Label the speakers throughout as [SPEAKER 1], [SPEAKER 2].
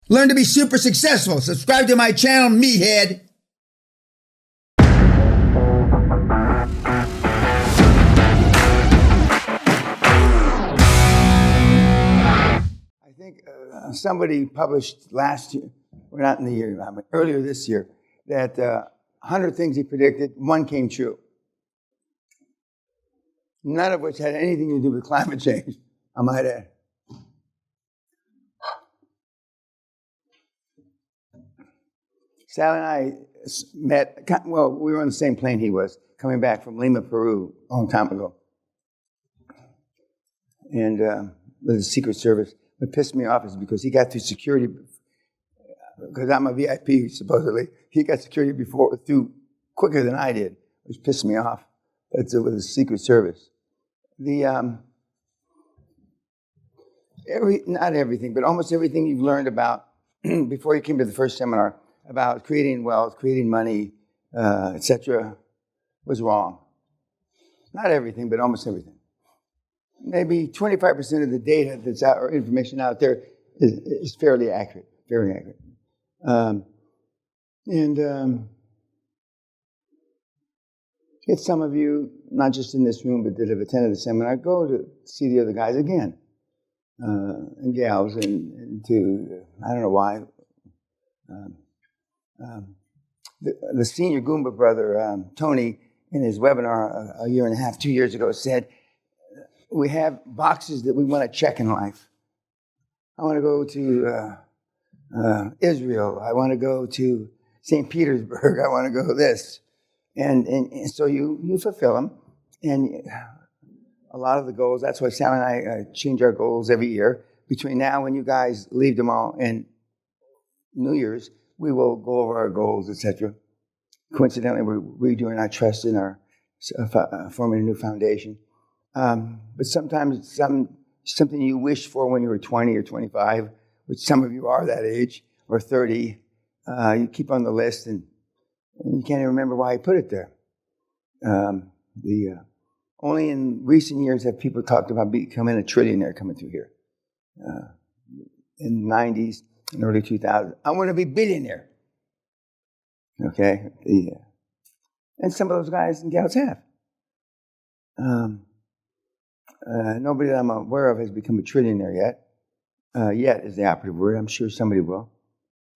[SPEAKER 1] Learn to be super successful. Subscribe to my channel, Meathead. I think somebody published last year, or not in the year, earlier this year, that 100 things he predicted, one came true. None of which had anything to do with climate change, I might add. Sally and I met, well, we were on the same plane he was, coming back from Lima, Peru, a long time ago. And with the Secret Service. What pissed me off is because he got through security, because I'm a VIP, supposedly. He got security through quicker than I did, which pissed me off. That's with the Secret Service. Not everything, but almost everything you've learned about before you came to the first seminar about creating wealth, creating money, etc., was wrong. Not everything, but almost everything. Maybe 25% of the data that's out, or information out there is fairly accurate, if some of you, not just in this room, but that have attended the seminar, go to see the other guys again, and gals, and to, I don't know why, the senior Goomba brother, Tony, in his webinar a year and a half, 2 years ago, said, we have boxes that we want to check in life. I want to go to Israel. I want to go to St. Petersburg. I want to go this. And so you fulfill them. And a lot of the goals, that's why Sam and I change our goals every year. Between now and you guys leave them all and New Year's, we will go over our goals, etc. Coincidentally, we're redoing our trust in our forming a new foundation. But sometimes something you wished for when you were 20 or 25, which some of you are that age, or 30, you keep on the list and you can't even remember why you put it there. Only in recent years have people talked about becoming a trillionaire coming through here. In the 90s and early 2000s, I want to be billionaire. Okay? And some of those guys and gals have. Nobody that I'm aware of has become a trillionaire yet. Yet is the operative word. I'm sure somebody will.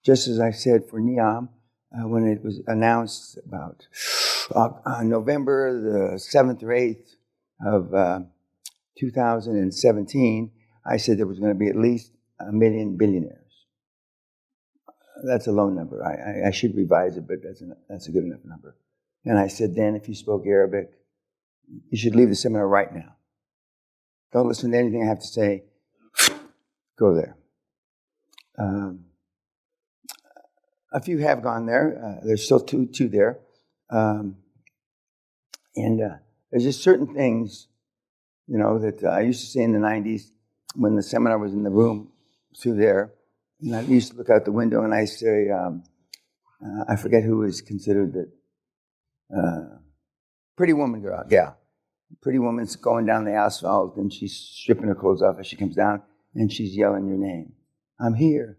[SPEAKER 1] Just as I said for NEOM, when it was announced about November the 7th or 8th of 2017, I said there was going to be at least 1 million billionaires. That's a low number. I should revise it, but that's a good enough number. And I said, Dan, if you spoke Arabic, you should leave the seminar right now. Don't listen to anything I have to say. Go there. A few have gone there. There's still two there. And there's just certain things, that I used to say in the 90s when the seminar was in the room through there. And I used to look out the window and I say, I forget who was considered the pretty woman girl. Yeah. Pretty woman's going down the asphalt and she's stripping her clothes off as she comes down and she's yelling your name. I'm here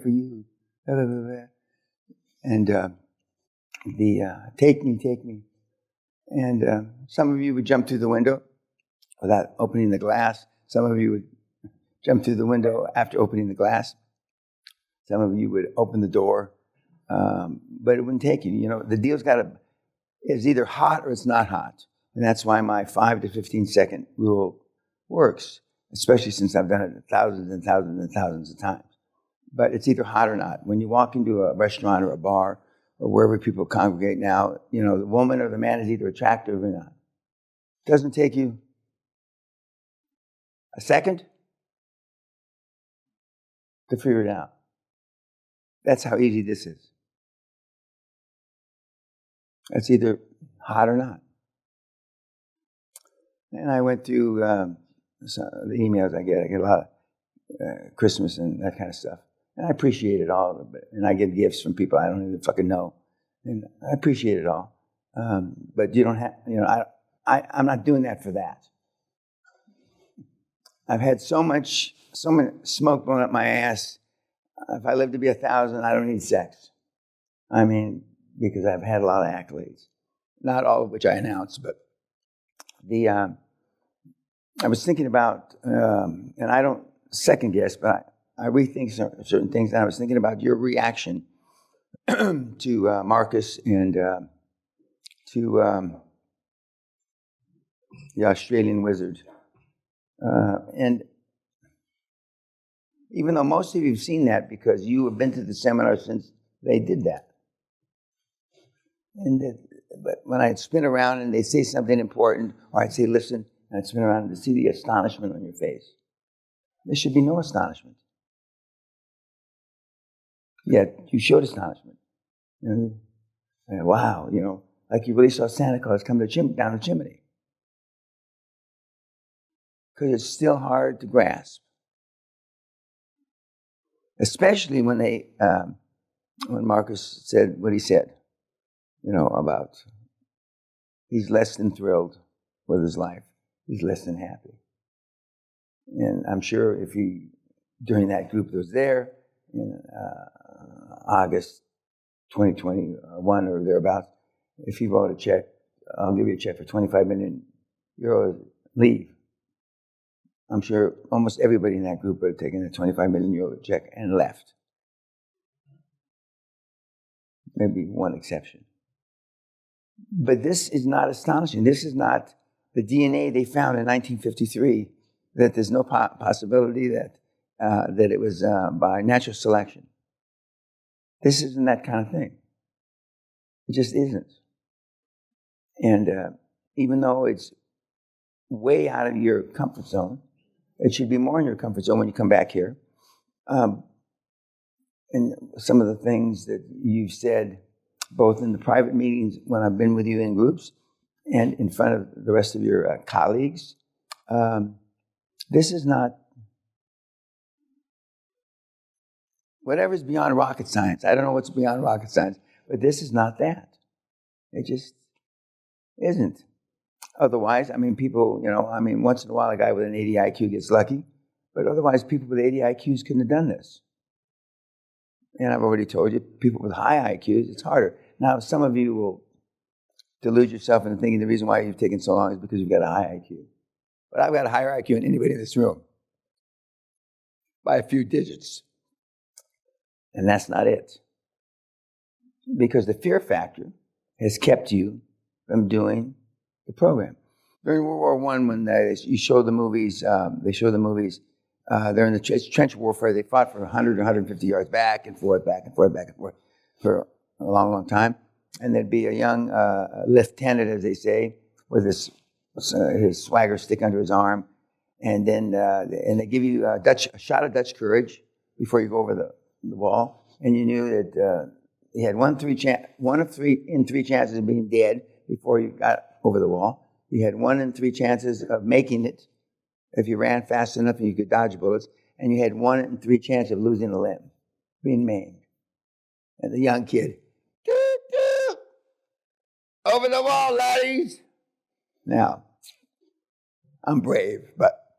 [SPEAKER 1] for you. Blah, blah, blah, blah. And take me. And some of you would jump through the window without opening the glass. Some of you would jump through the window after opening the glass. Some of you would open the door, but it wouldn't take you. The deal's it's either hot or it's not hot. And that's why my 5 to 15 second rule works, especially since I've done it thousands and thousands and thousands of times. But it's either hot or not. When you walk into a restaurant or a bar or wherever people congregate now, the woman or the man is either attractive or not. It doesn't take you a second to figure it out. That's how easy this is. It's either hot or not. And I went through the emails I get. I get a lot of Christmas and that kind of stuff. And I appreciate it all. And I get gifts from people I don't even fucking know. And I appreciate it all. But you don't have, I'm not doing that for that. I've had so much smoke blown up my ass if I live to be 1,000, I don't need sex. I mean, because I've had a lot of accolades, not all of which I announced, but I was thinking about, and I don't second guess, but I rethink certain things, and I was thinking about your reaction to Marcus and to the Australian wizard. And even though most of you have seen that because you have been to the seminar since they did that. But when I'd spin around and they'd say something important, or I'd say, listen, and I'd spin around to see the astonishment on your face. There should be no astonishment. Yet you showed astonishment. And, wow, like you really saw Santa Claus come down the chimney. Because it's still hard to grasp. Especially when when Marcus said what he said, about he's less than thrilled with his life. He's less than happy. And I'm sure if he, during that group that was there in August 2021 or thereabouts, if he wrote a check, I'll give you a check for 25 million euros, leave. I'm sure almost everybody in that group would have taken a 25 million euro check and left. Maybe one exception. But this is not astonishing. This is not the DNA they found in 1953, that there's no possibility that it was by natural selection. This isn't that kind of thing. It just isn't. And even though it's way out of your comfort zone, it should be more in your comfort zone when you come back here. And some of the things that you've said, both in the private meetings when I've been with you in groups and in front of the rest of your colleagues, this is not whatever's beyond rocket science. I don't know what's beyond rocket science, but this is not that. It just isn't. Otherwise, people, once in a while a guy with an 80 IQ gets lucky, but otherwise people with 80 IQs couldn't have done this. And I've already told you, people with high IQs, it's harder. Now, some of you will delude yourself into thinking the reason why you've taken so long is because you've got a high IQ. But I've got a higher IQ than anybody in this room by a few digits. And that's not it. Because the fear factor has kept you from doing the program. During World War I, when you show the movies, they're in the trench warfare. They fought for 100 or 150 yards back and forth for a long, long time. And there'd be a young lieutenant, as they say, with his swagger stick under his arm. And then they give you a shot of Dutch courage before you go over the wall. And you knew that he had one of three in three chances of being dead before you got over the wall. You had 1 in 3 chances of making it if you ran fast enough and you could dodge bullets. And you had 1 in 3 chance of losing a limb, being maimed. And the young kid, over the wall, laddies. Now, I'm brave, but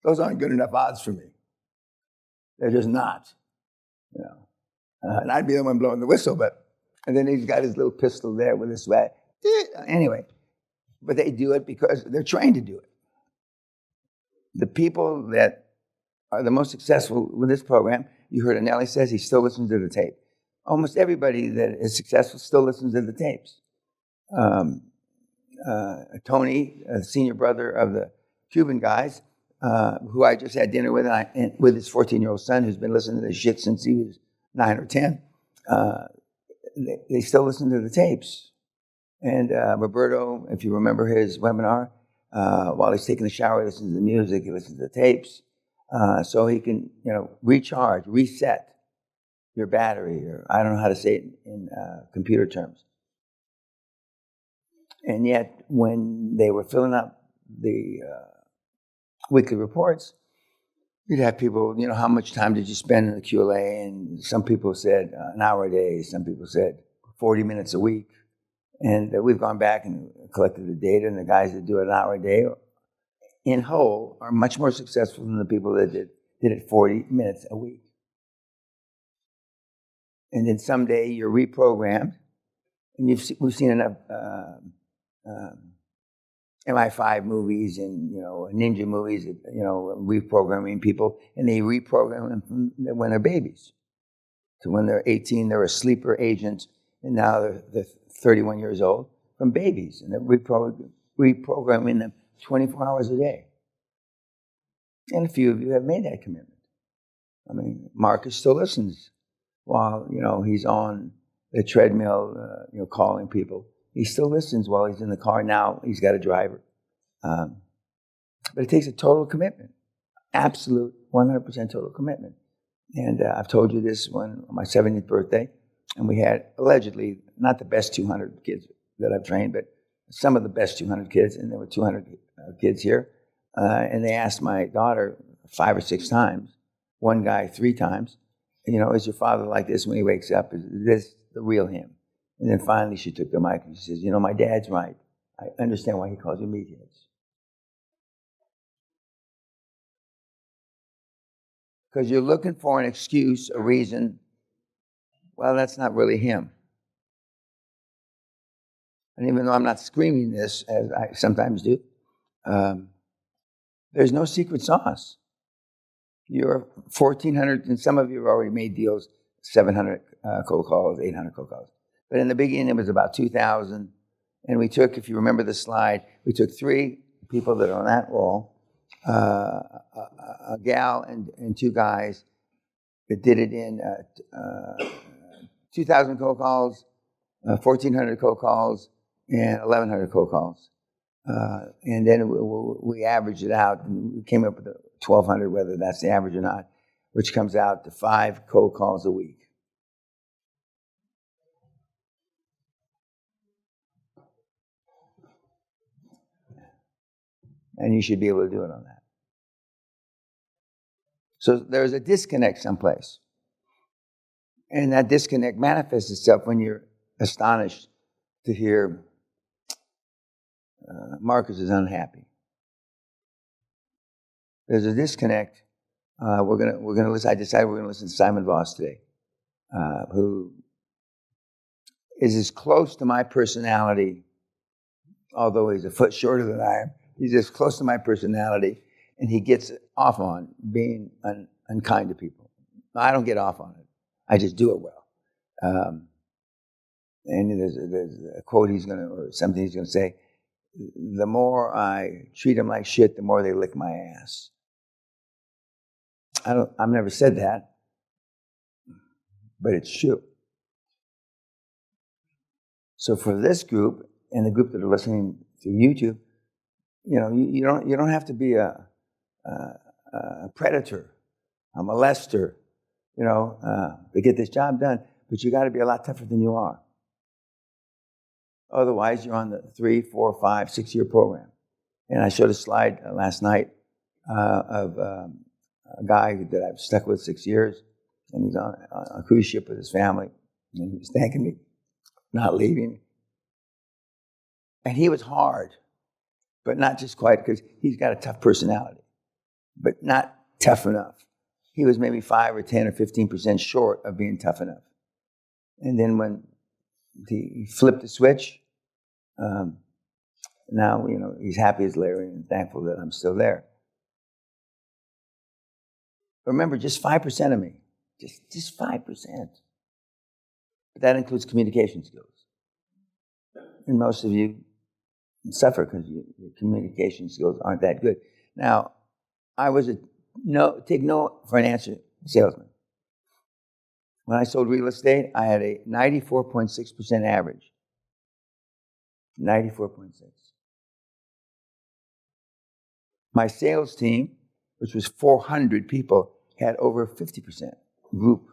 [SPEAKER 1] those aren't good enough odds for me. They're just not, and I'd be the one blowing the whistle, and then he's got his little pistol there with his swag. Anyway, but they do it because they're trained to do it. The people that are the most successful with this program, you heard Anelli says he still listens to the tape. Almost everybody that is successful still listens to the tapes. Tony, senior brother of the Cuban guys, who I just had dinner with, and with his 14-year-old son, who's been listening to this shit since he was 9 or 10, they still listen to the tapes. And Roberto, if you remember his webinar, while he's taking a shower, he listens to the music, he listens to the tapes, so he can, recharge, reset your battery, or I don't know how to say it in computer terms. And yet, when they were filling up the weekly reports, you'd have people, how much time did you spend in the QLA? And some people said an hour a day. Some people said 40 minutes a week. And we've gone back and collected the data, and the guys that do it an hour a day in whole are much more successful than the people that did it 40 minutes a week. And then someday you're reprogrammed. And we've seen enough MI5 movies and, ninja movies, reprogramming people. And they reprogram them from when they're babies. So when they're 18, they're a sleeper agent. And now they're 31 years old from babies. And they're reprogramming them 24 hours a day. And a few of you have made that commitment. I mean, Marcus still listens while, he's on the treadmill, calling people. He still listens while he's in the car. Now he's got a driver. But it takes a total commitment, absolute 100% total commitment. And I've told you this on my 70th birthday, and we had allegedly not the best 200 kids that I've trained, but some of the best 200 kids, and there were 200 kids here. And they asked my daughter 5 or 6 times, one guy 3 times, is your father like this when he wakes up? Is this the real him? And then finally she took the mic and she says, my dad's right. I understand why he calls you meatheads. Because you're looking for an excuse, a reason. Well, that's not really him. And even though I'm not screaming this, as I sometimes do, there's no secret sauce. You're 1,400, and some of you have already made deals, 700 cold calls, 800 cold calls. But in the beginning, it was about 2,000. And we took, if you remember the slide, we took 3 people that are on that wall, a gal and 2 guys that did it in 2,000 cold calls, 1,400 cold calls, and 1,100 cold calls. And then we averaged it out, and we came up with 1,200, whether that's the average or not, which comes out to 5 cold calls a week. And you should be able to do it on that. So there's a disconnect someplace. And that disconnect manifests itself when you're astonished to hear Marcus is unhappy. There's a disconnect. We're gonna listen. I decided we're gonna listen to Simon Voss today, who is as close to my personality, although he's a foot shorter than I am. He's as close to my personality, and he gets off on being unkind to people. I don't get off on it. I just do it well. And there's a quote or something he's gonna say. The more I treat them like shit, the more they lick my ass. I've never said that, but it's true. So for this group and the group that are listening to YouTube, you don't have to be a predator, a molester, to get this job done. But you got to be a lot tougher than you are. Otherwise, you're on the 3, 4, 5, 6-year program. And I showed a slide last night of a guy that I've stuck with 6 years, and he's on a cruise ship with his family, and he was thanking me, not leaving. And he was hard, but not just quite, because he's got a tough personality, but not tough enough. He was maybe 5 or 10 or 15% short of being tough enough. And then when he flipped the switch, now, he's happy as Larry and thankful that I'm still there. Remember, just 5% of me, just 5%. But that includes communication skills. And most of you suffer because your communication skills aren't that good. Now, I was take no for an answer salesman. When I sold real estate, I had a 94.6% average. 94.6. My sales team, which was 400 people, had over 50% group.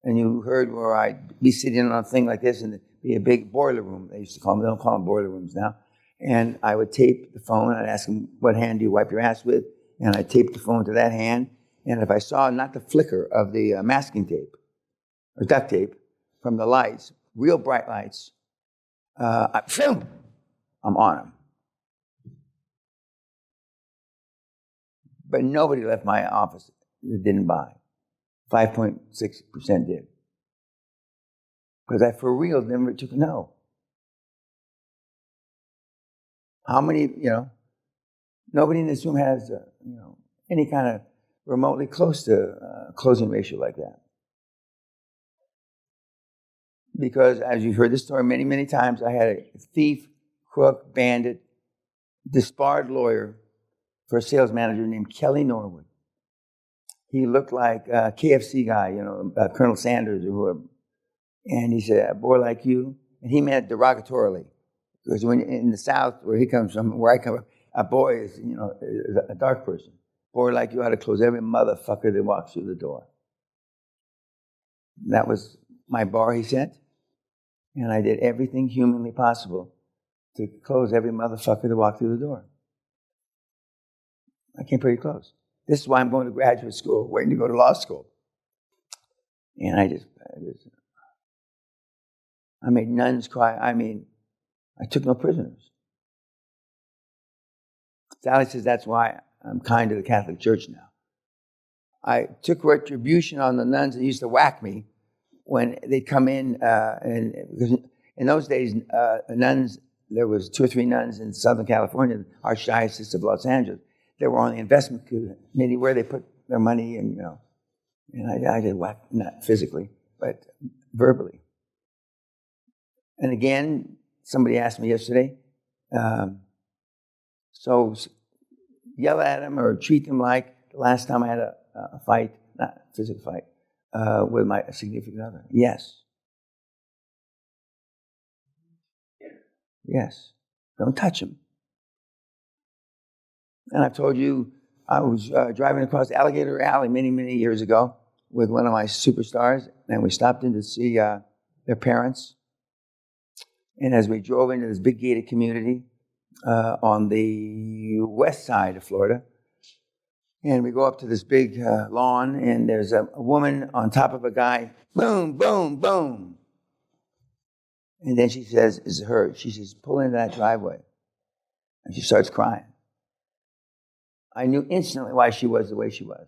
[SPEAKER 1] And you heard where I'd be sitting on a thing like this and there'd be a big boiler room. They used to call them, they don't call them boiler rooms now. And I would tape the phone. I'd ask them, what hand do you wipe your ass with? And I'd tape the phone to that hand. And if I saw not the flicker of the masking tape or duct tape from the lights, real bright lights, I'm on them. But nobody left my office that didn't buy. 5.6% did. Because I, for real, never took a no. How many, nobody in this room has, any kind of remotely close to closing ratio like that. Because as you've heard this story many, many times, I had a thief, crook, bandit, disbarred lawyer for a sales manager named Kelly Norwood. He looked like a KFC guy, Colonel Sanders or whoever. And he said, a boy like you, and he meant derogatorily. Because when in the South, where he comes from, where I come from, a boy is, is a dark person. A boy like you ought to close every motherfucker that walks through the door. And that was my bar, he said. And I did everything humanly possible to close every motherfucker that walked through the door. I came pretty close. This is why I'm going to graduate school, waiting to go to law school. And I made nuns cry. I took no prisoners. Sally says that's why I'm kind to the Catholic Church now. I took retribution on the nuns that used to whack me when they'd come in, and because in those days, nuns, there was 2 or 3 nuns in Southern California, Archdiocese of Los Angeles. They were on the investment committee where they put their money, and I did whack, not physically, but verbally. And again, somebody asked me yesterday, so yell at them or treat them like the last time I had a fight, not a physical fight, with my significant other. Yes. Yes. Don't touch them. And I've told you, I was driving across Alligator Alley many, many years ago with one of my superstars, and we stopped in to see their parents. And as we drove into this big gated community on the west side of Florida, and we go up to this big lawn, and there's a woman on top of a guy, boom, boom, boom. And then she says, it's her. She says, pull into that driveway. And she starts crying. I knew instantly why she was the way she was.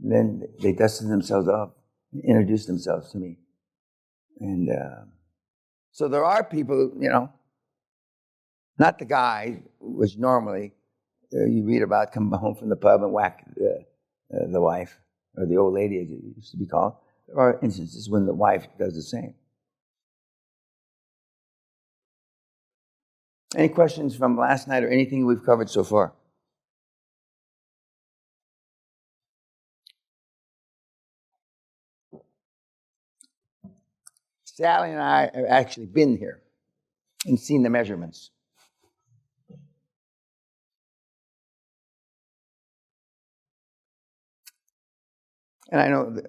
[SPEAKER 1] And then they dusted themselves off and introduced themselves to me. And so there are people, not the guy, which normally you read about, come home from the pub and whack the wife, or the old lady as it used to be called. There are instances when the wife does the same. Any questions from last night or anything we've covered so far? Sally and I have actually been here and seen the measurements. And I know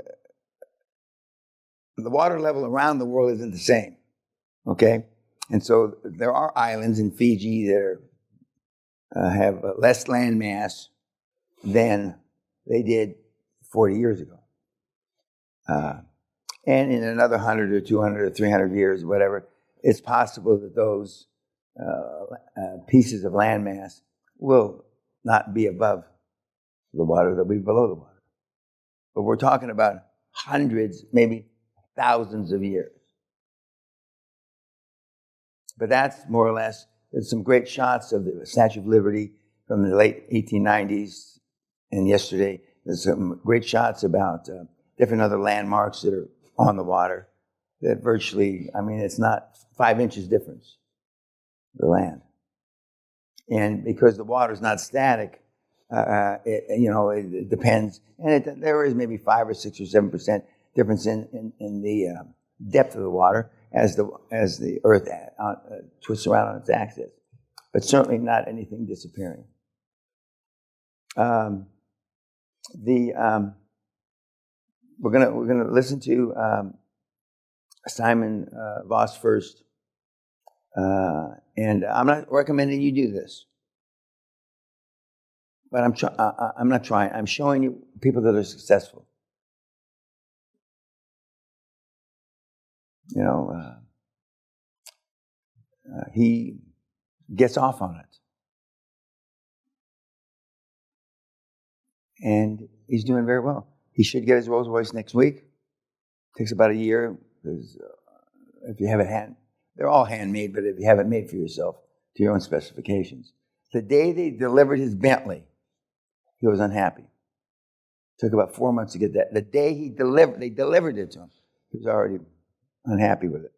[SPEAKER 1] the water level around the world isn't the same, okay? And so there are islands in Fiji that have less land mass than they did 40 years ago. And in another 100 or 200 or 300 years, whatever, it's possible that those pieces of landmass will not be above the water, they'll be below the water. But we're talking about hundreds, maybe thousands of years. But that's more or less, there's some great shots of the Statue of Liberty from the late 1890s and yesterday. There's some great shots about different other landmarks that are on the water that virtually, it's not 5 inches difference, the land. And because the water's not static, it depends. And there is maybe 5 or 6 or 7% difference in the depth of the water as the Earth twists around on its axis, but certainly not anything disappearing. We're gonna listen to Simon Voss first, and I'm not recommending you do this, but I'm not trying. I'm showing you people that are successful. He gets off on it. and he's doing very well. He should get his Rolls Royce next week. Takes about a year, because if you have it they're all handmade, but if you have it made for yourself to your own specifications. The day they delivered his Bentley, he was unhappy. Took about 4 months to get that. The day they delivered it to him, he was already unhappy with it.